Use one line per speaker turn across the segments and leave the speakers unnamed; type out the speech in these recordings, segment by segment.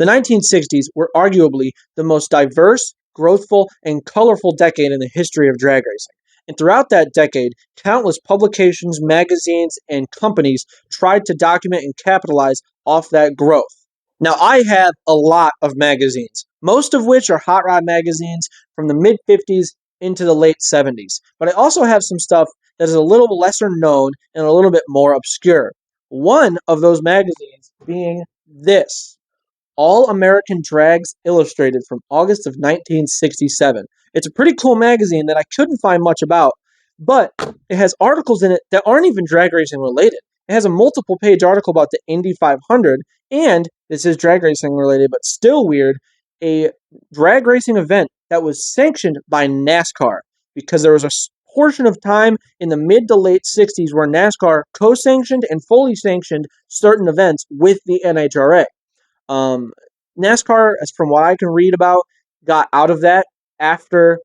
The 1960s were arguably the most diverse, growthful, and colorful decade in the history of drag racing. And throughout that decade, countless publications, magazines, and companies tried to document and capitalize off that growth. Now, I have a lot of magazines, most of which are hot rod magazines from the mid 50s into the late 70s. But I also have some stuff that is a little lesser known and a little bit more obscure. One of those magazines being this All American Drags Illustrated from August of 1967. It's a pretty cool magazine that I couldn't find much about, but it has articles in it that aren't even drag racing related. It has a multiple page article about the Indy 500, and this is drag racing related, but still weird, a drag racing event that was sanctioned by NASCAR because there was a portion of time in the mid to late 60s where NASCAR co sanctioned and fully sanctioned certain events with the NHRA. Um, NASCAR, as from what I can read about, got out of that after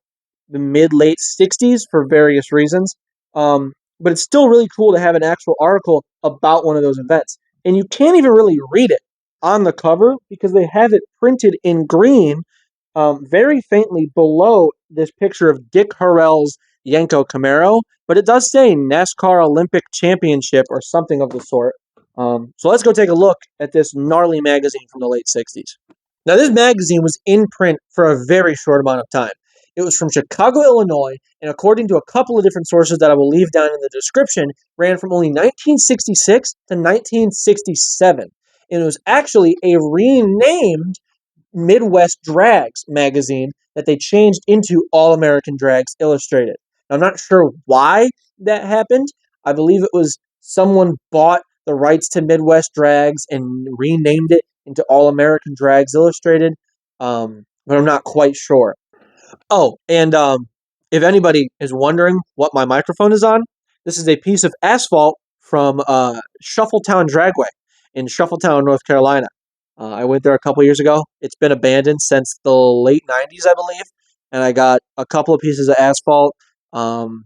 the mid late 60s for various reasons. But it's still really cool to have an actual article about one of those events. And you can't even really read it on the cover because they have it printed in green very faintly below this picture of Dick Harrell's Yanko Camaro. But it does say NASCAR Olympic Championship or something of the sort. So let's go take a look at this gnarly magazine from the late 60s. Now, this magazine was in print for a very short amount of time. It was from Chicago, Illinois, and according to a couple of different sources that I will leave down in the description, ran from only 1966 to 1967. And it was actually a renamed Midwest Drags magazine that they changed into All American Drags Illustrated. Now, I'm not sure why that happened. I believe it was someone bought the rights to Midwest Drags and renamed it into All American Drags Illustrated, but I'm not quite sure. Oh, and if anybody is wondering what my microphone is on, this is a piece of asphalt from Shuffletown Dragway in Shuffletown, North Carolina. I went there a couple years ago. It's been abandoned since the late 90s, I believe, and I got a couple of pieces of asphalt, um,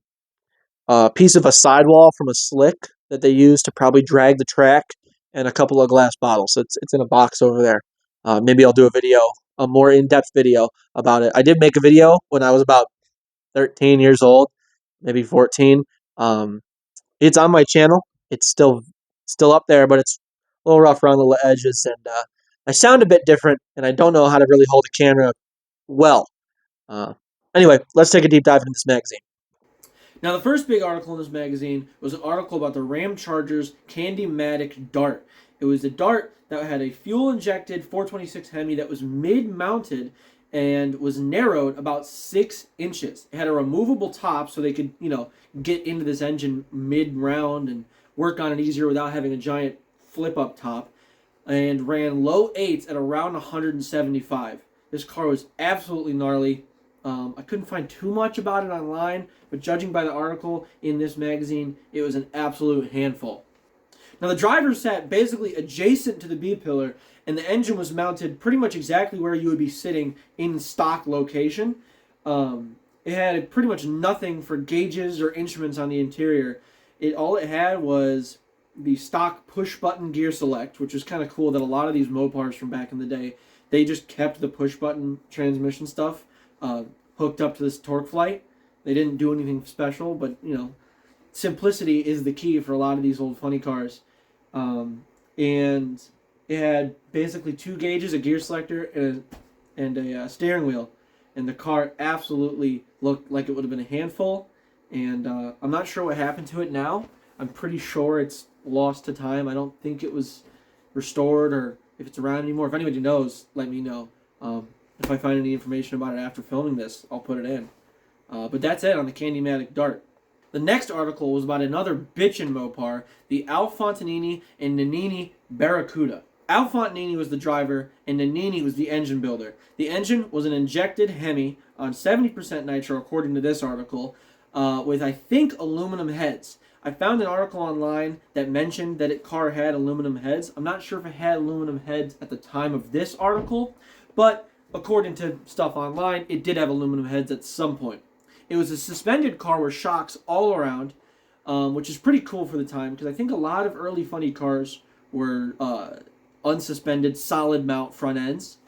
a piece of a sidewall from a slick that they use to probably drag the track, and a couple of glass bottles. It's in a box over there. Maybe I'll do a video, a more in-depth video about it. I did make a video when I was about 13 years old, maybe 14. Um, it's on my channel. It's still up there, but it's a little rough around the edges, and I sound a bit different, and I don't know how to really hold a camera well. Uh, anyway, let's take a deep dive into this magazine.
Now, the first big article in this magazine was an article about the Ram Charger's Candy-Matic Dart. It was a dart that had a fuel-injected 426 Hemi that was mid-mounted and was narrowed about 6 inches. It had a removable top so they could, get into this engine mid-round and work on it easier without having a giant flip-up top, and ran low eights at around 175. This car was absolutely gnarly. I couldn't find too much about it online, but judging by the article in this magazine, it was an absolute handful. Now, the driver sat basically adjacent to the B pillar, and the engine was mounted pretty much exactly where you would be sitting in stock location. It had pretty much nothing for gauges or instruments on the interior. All it had was the stock push button gear select, which was kind of cool that a lot of these Mopars from back in the day, they just kept the push button transmission stuff hooked up to this torque flight. They didn't do anything special, but simplicity is the key for a lot of these old funny cars. And it had basically 2 gauges, a gear selector, and a steering wheel. And the car absolutely looked like it would have been a handful. And I'm not sure what happened to it now. I'm pretty sure it's lost to time. I don't think it was restored or if it's around anymore. If anybody knows, let me know. If I find any information about it after filming this, I'll put it in. But that's it on the Candy-Matic Dart. The next article was about another bitchin' Mopar, the Al Fontanini and Nannini Barracuda. Al Fontanini was the driver, and Nannini was the engine builder. The engine was an injected Hemi on 70% nitro, according to this article, with, I think, aluminum heads. I found an article online that mentioned that it car had aluminum heads. I'm not sure if it had aluminum heads at the time of this article, but according to stuff online, it did have aluminum heads at some point. It was a suspended car with shocks all around, which is pretty cool for the time because I think a lot of early funny cars were unsuspended solid mount front ends,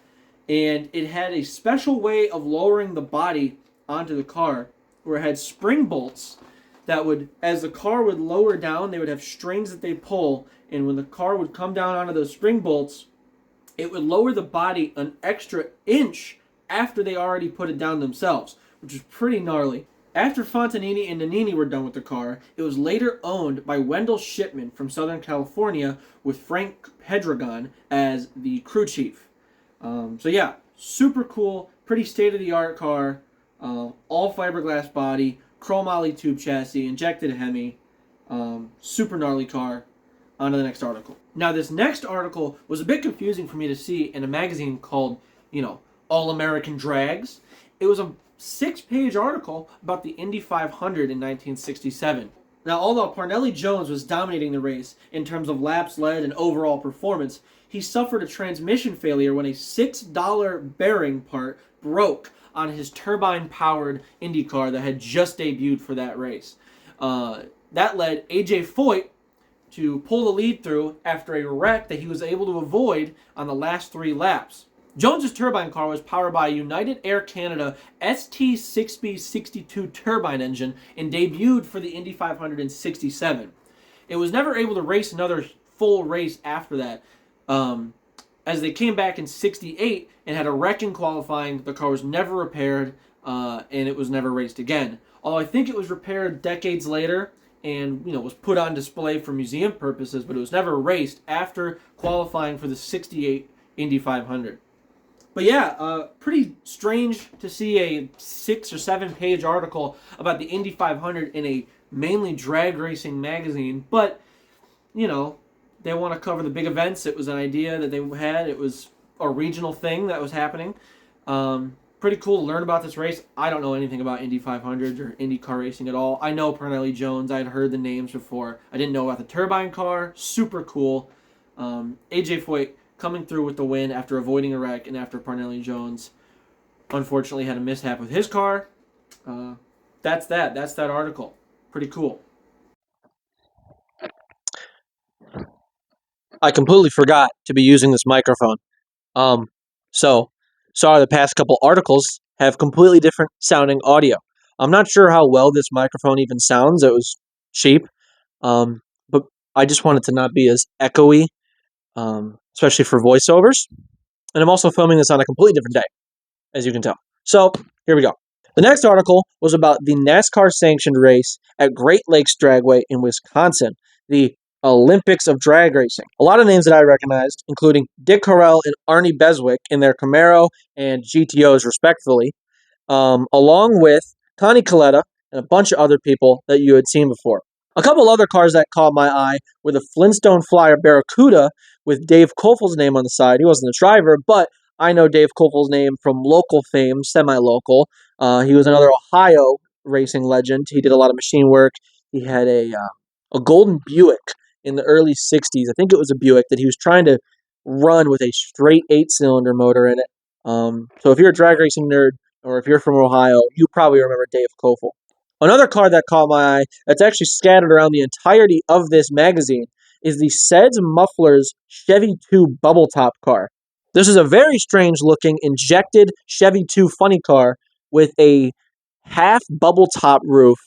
and it had a special way of lowering the body onto the car where it had spring bolts that would, as the car would lower down, they would have strings that they pull, and when the car would come down onto those spring bolts, it would lower the body an extra inch after they already put it down themselves, which is pretty gnarly. After Fontanini and Nannini were done with the car, it was later owned by Wendell Shipman from Southern California with Frank Pedregon as the crew chief. So yeah, super cool, pretty state-of-the-art car, all fiberglass body, chromoly tube chassis, injected Hemi, super gnarly car. On to the next article. Now, this next article was a bit confusing for me to see in a magazine called, All American Drags. It was a 6-page article about the Indy 500 in 1967. Now, although Parnelli Jones was dominating the race in terms of laps led and overall performance, he suffered a transmission failure when a $6 bearing part broke on his turbine-powered Indy car that had just debuted for that race. That led A.J. Foyt to pull the lead through after a wreck that he was able to avoid on the last 3 laps. Jones's turbine car was powered by a United Air Canada ST6B62 turbine engine and debuted for the Indy 500 in 67. It was never able to race another full race after that, as they came back in 68 and had a wreck in qualifying. The car was never repaired, and it was never raced again. Although I think it was repaired decades later and was put on display for museum purposes, but it was never raced after qualifying for the 68 Indy 500. But yeah, pretty strange to see a 6 or 7-page article about the Indy 500 in a mainly drag racing magazine, but they want to cover the big events. It was an idea that they had. It was a regional thing that was happening. Pretty cool to learn about this race. I don't know anything about Indy 500 or Indy car racing at all. I know Parnelli Jones. I had heard the names before. I didn't know about the turbine car. Super cool. A.J. Foyt coming through with the win after avoiding a wreck and after Parnelli Jones unfortunately had a mishap with his car. That's that article. Pretty cool.
I completely forgot to be using this microphone. So sorry, the past couple articles have completely different sounding audio. I'm not sure how well this microphone even sounds. It was cheap. But I just want it to not be as echoey, especially for voiceovers. And I'm also filming this on a completely different day, as you can tell. So here we go. The next article was about the NASCAR sanctioned race at Great Lakes Dragway in Wisconsin, the Olympics of drag racing. A lot of names that I recognized, including Dick Carell and Arnie Beswick in their Camaro and GTOs, respectively, along with Connie Coletta and a bunch of other people that you had seen before. A couple other cars that caught my eye were the Flintstone Flyer Barracuda with Dave Kofel's name on the side. He wasn't the driver, but I know Dave Kofel's name from local fame, semi-local. He was another Ohio racing legend. He did a lot of machine work. He had a golden Buick in the early 60s. I think it was a Buick that he was trying to run with a straight 8-cylinder motor in it. So if you're a drag racing nerd or if you're from Ohio, you probably remember Dave Kofel. Another car that caught my eye that's actually scattered around the entirety of this magazine is the Seds Mufflers Chevy 2 bubble top car. This is a very strange-looking injected Chevy 2 funny car with a half bubble top roof,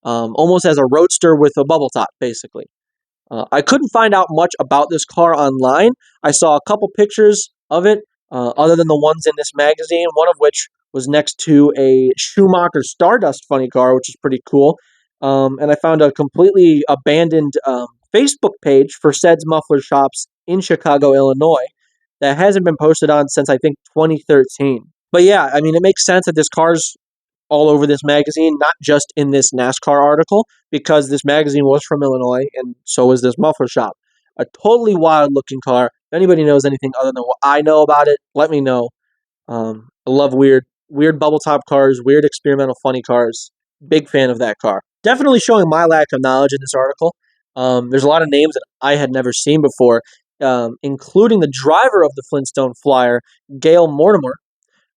almost as a roadster with a bubble top, basically. I couldn't find out much about this car online. I saw a couple pictures of it, other than the ones in this magazine, one of which was next to a Schumacher Stardust funny car, which is pretty cool. And I found a completely abandoned Facebook page for Seds Muffler Shops in Chicago, Illinois, that hasn't been posted on since, I think, 2013. But yeah, I mean, it makes sense that this car's all over this magazine, not just in this NASCAR article, because this magazine was from Illinois, and so was this muffler shop. A totally wild-looking car. If anybody knows anything other than what I know about it, let me know. I love weird bubble top cars, weird experimental funny cars. Big fan of that car. Definitely showing my lack of knowledge in this article. There's a lot of names that I had never seen before, including the driver of the Flintstone Flyer, Gail Mortimer.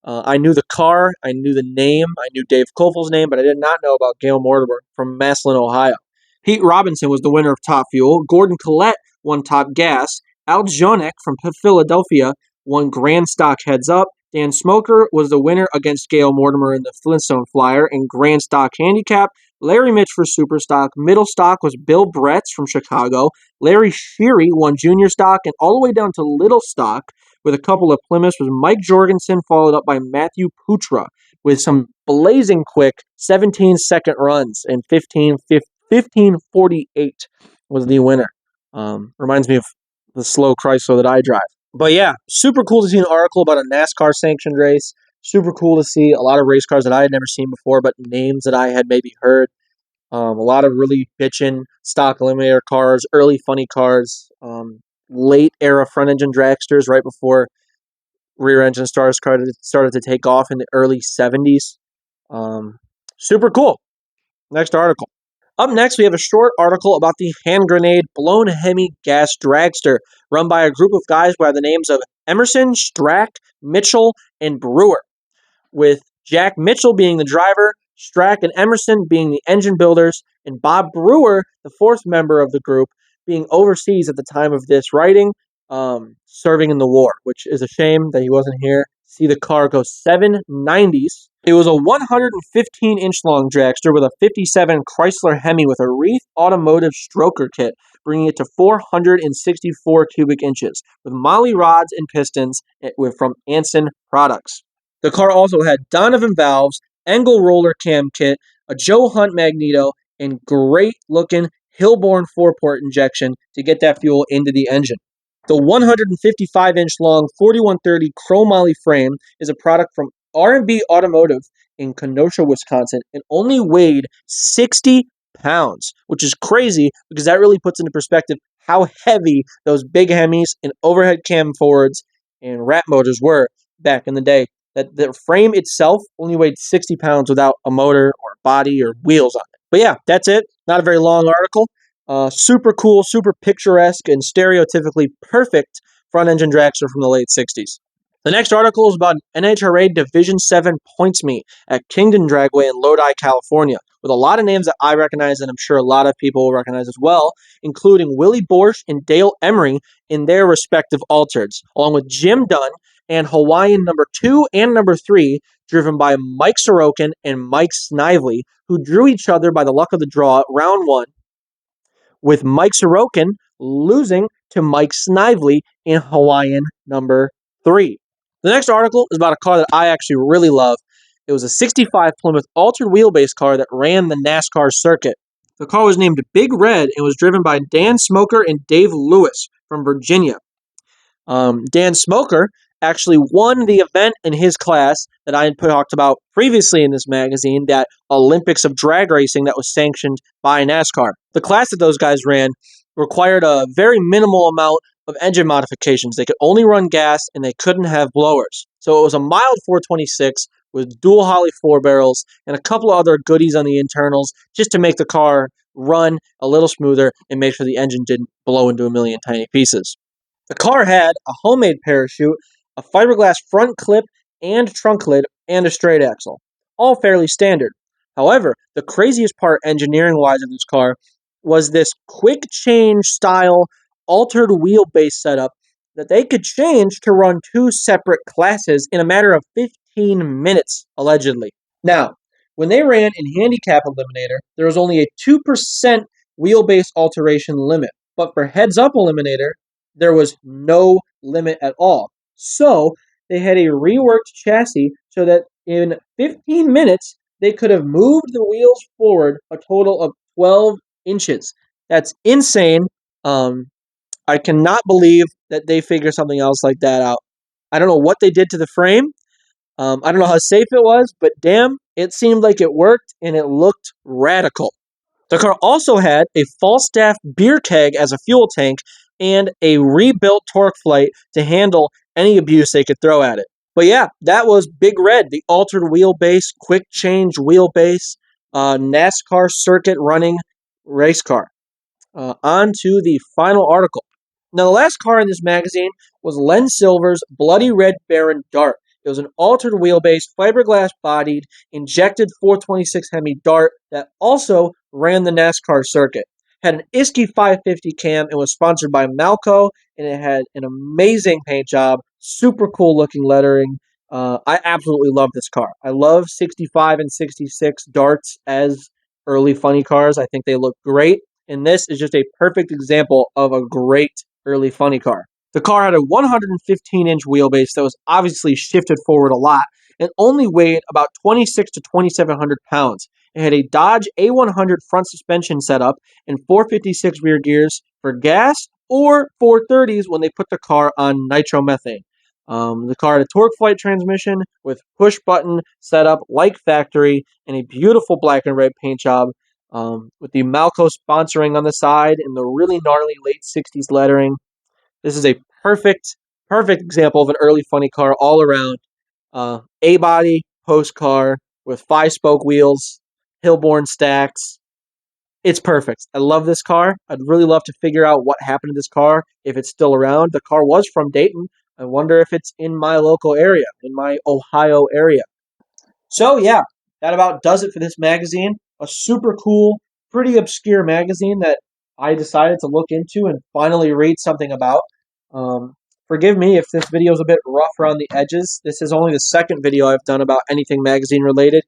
I knew the car, I knew the name, I knew Dave Kofel's name, but I did not know about Gail Mortimer from Massillon, Ohio. Pete Robinson was the winner of Top Fuel. Gordon Collette won Top Gas. Al Jonek from Philadelphia won Grand Stock Heads Up. Dan Smoker was the winner against Gail Mortimer in the Flintstone Flyer in Grand Stock Handicap. Larry Mitch for Super Stock. Middle Stock was Bill Bretz from Chicago. Larry Sheary won Junior Stock, and all the way down to Little Stock with a couple of Plymouths was Mike Jorgensen, followed up by Matthew Putra with some blazing quick 17-second runs, and 15:48 was the winner. Reminds me of the slow Chrysler that I drive. But yeah, super cool to see an article about a NASCAR sanctioned race. Super cool to see a lot of race cars that I had never seen before, but names that I had maybe heard. A lot of really bitchin' stock eliminator cars, early funny cars, late era front engine dragsters right before rear engine started to take off in the early 70s. Super cool. Next article. Up next, we have a short article about the hand grenade blown Hemi gas dragster run by a group of guys by the names of Emerson, Strack, Mitchell, and Brewer, with Jack Mitchell being the driver, Strack and Emerson being the engine builders, and Bob Brewer, the fourth member of the group, being overseas at the time of this writing, serving in the war, which is a shame that he wasn't here. See the car go 790s. It was a 115-inch long dragster with a 57 Chrysler Hemi with a Reef Automotive stroker kit, bringing it to 464 cubic inches, with Molly rods and pistons from Anson Products. The car also had Donovan valves, Engel roller cam kit, a Joe Hunt magneto, and great-looking Hilborn four-port injection to get that fuel into the engine. The 155-inch long 4130 chromoly frame is a product from R&B Automotive in Kenosha, Wisconsin, and only weighed 60 pounds, which is crazy because that really puts into perspective how heavy those big Hemis and overhead cam Fords and rat motors were back in the day. That the frame itself only weighed 60 pounds without a motor or body or wheels on it. But yeah, that's it. Not a very long article. Super cool, super picturesque, and stereotypically perfect front-engine dragster from the late 60s. The next article is about an NHRA Division 7 points meet at Kingdon Dragway in Lodi, California, with a lot of names that I recognize and I'm sure a lot of people will recognize as well, including Willie Borsch and Dale Emery in their respective altereds, along with Jim Dunn and Hawaiian number 2 and number 3, driven by Mike Sorokin and Mike Snively, who drew each other by the luck of the draw at round 1, with Mike Sorokin losing to Mike Snively in Hawaiian number 3. The next article is about a car that I actually really love. It was a 65 Plymouth altered wheelbase car that ran the NASCAR circuit. The car was named Big Red and was driven by Dan Smoker and Dave Lewis from Virginia. Dan Smoker actually won the event in his class that I had talked about previously in this magazine, that Olympics of drag racing that was sanctioned by NASCAR. The class that those guys ran required a very minimal amount of engine modifications. They could only run gas and they couldn't have blowers. So it was a mild 426 with dual Holley 4 barrels and a couple of other goodies on the internals just to make the car run a little smoother and make sure the engine didn't blow into a million tiny pieces. The car had a homemade parachute, a fiberglass front clip and trunk lid, and a straight axle. All fairly standard. However, the craziest part engineering-wise of this car was this quick change style altered wheelbase setup that they could change to run 2 separate classes in a matter of 15 minutes, allegedly. Now, when they ran in Handicap Eliminator, there was only a 2% wheelbase alteration limit. But for Heads Up Eliminator, there was no limit at all. So they had a reworked chassis so that in 15 minutes, they could have moved the wheels forward a total of 12 inches. That's insane. I cannot believe that they figured something else like that out. I don't know what they did to the frame. I don't know how safe it was, but damn, it seemed like it worked and it looked radical. The car also had a Falstaff beer keg as a fuel tank and a rebuilt torque flight to handle any abuse they could throw at it. But yeah, that was Big Red, the altered wheelbase, quick change wheelbase, NASCAR circuit running race car. On to the final article. Now, the last car in this magazine was Len Silver's Bloody Red Baron Dart. It was an altered wheelbase, fiberglass-bodied, injected 426 Hemi Dart that also ran the NASCAR circuit. Had an Iski 550 cam. It was sponsored by Malco, and it had an amazing paint job, super cool looking lettering. I absolutely love this car. I love 65 and 66 darts as early funny cars. I think they look great, and this is just a perfect example of a great early funny car. The car had a 115-inch wheelbase that was obviously shifted forward a lot and only weighed about 26 to 2,700 pounds. It had a Dodge A100 front suspension setup and 456 rear gears for gas or 430s when they put the car on nitromethane. The car had a torque flight transmission with push button setup like factory and a beautiful black and red paint job with the Malco sponsoring on the side and the really gnarly late 60s lettering. This is a perfect example of an early funny car all around. A body post car with 5-spoke wheels, Hillborn stacks. It's perfect. I love this car. I'd really love to figure out what happened to this car, if it's still around. The car was from Dayton. I wonder if it's in my local area, in my Ohio area. So, yeah, that about does it for this magazine. A super cool, pretty obscure magazine that I decided to look into and finally read something about. Um, Forgive me if this video is a bit rough around the edges. This is only the second video I've done about anything magazine related,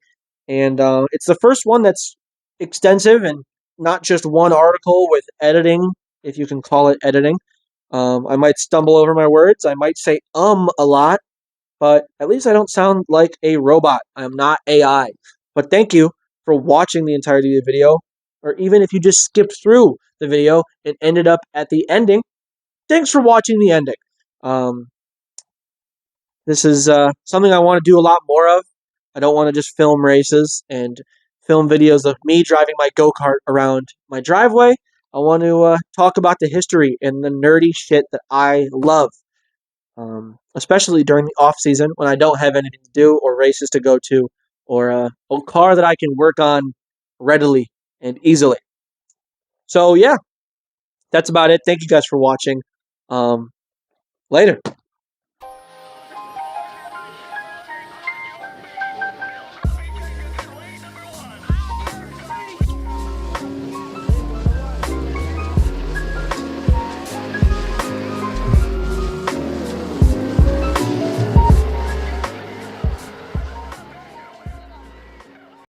and it's the first one that's extensive and not just one article with editing, if you can call it editing. I might stumble over my words. I might say a lot, but at least I don't sound like a robot. I am not AI. But thank you for watching the entirety of the video, or even if you just skipped through the video and ended up at the ending, thanks for watching the ending. Um, this is something I want to do a lot more of. I don't want to just film races and film videos of me driving my go-kart around my driveway. I want to talk about the history and the nerdy shit that I love, especially during the off season when I don't have anything to do or races to go to or a car that I can work on readily and easily. So yeah, that's about it. Thank you guys for watching. Later.